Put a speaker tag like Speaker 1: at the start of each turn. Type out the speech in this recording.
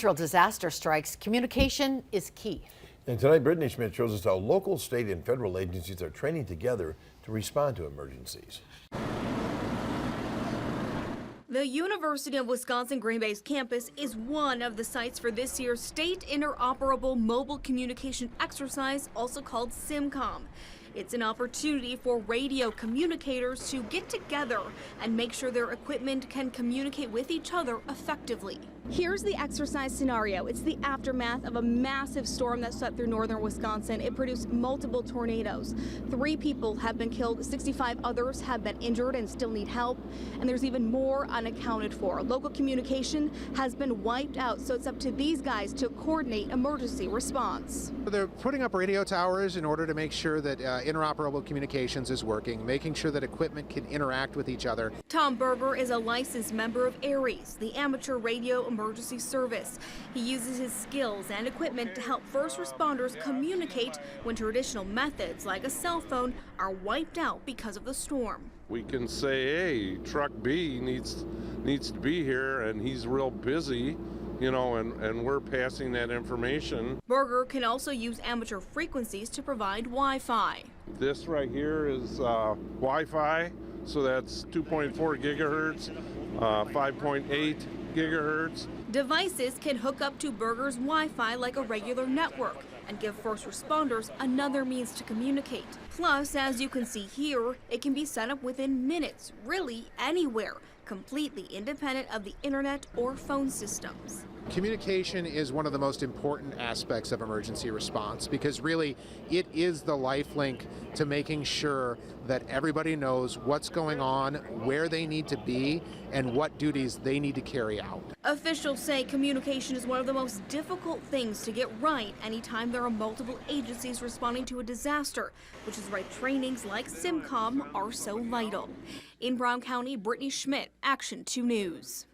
Speaker 1: Natural disaster strikes, communication is key.
Speaker 2: And tonight, Brittany Schmidt shows us how local, state, and federal agencies are training together to respond to emergencies.
Speaker 3: The University of Wisconsin-Green Bay's campus is one of the sites for this year's State Interoperable Mobile Communication Exercise, also called SIMCOM. It's an opportunity for radio communicators to get together and make sure their equipment can communicate with each other effectively. Here's the exercise scenario. It's the aftermath of a massive storm that swept through northern Wisconsin. It produced multiple tornadoes. 3 people have been killed, 65 others have been injured and still need help. And there's even more unaccounted for. Local communication has been wiped out, so it's up to these guys to coordinate emergency response.
Speaker 4: They're putting up radio towers in order to make sure that interoperable communications is working, making sure that equipment can interact with each other.
Speaker 3: Tom Berger is a licensed member of ARES, the amateur radio emergency service. He uses his skills and equipment to help first responders communicate when traditional methods like a cell phone are wiped out because of the storm.
Speaker 5: We can say, hey, truck B needs to be here and he's real busy, you know, and we're passing that information.
Speaker 3: Berger can also use amateur frequencies to provide Wi-Fi.
Speaker 5: This right here is Wi-Fi, so that's 2.4 gigahertz, 5.8 gigahertz.
Speaker 3: Devices can hook up to Berger's Wi-Fi like a regular network and give first responders another means to communicate. Plus, as you can see here, it can be set up within minutes, really anywhere, completely independent of the internet or phone systems.
Speaker 4: Communication is one of the most important aspects of emergency response because really it is the lifelink to making sure that everybody knows what's going on, where they need to be, and what duties they need to carry out.
Speaker 3: Officials say communication is one of the most difficult things to get right anytime there are multiple agencies responding to a disaster, which is why trainings like SIMCOM are so vital. In Brown County, Brittany Schmidt, Action 2 News.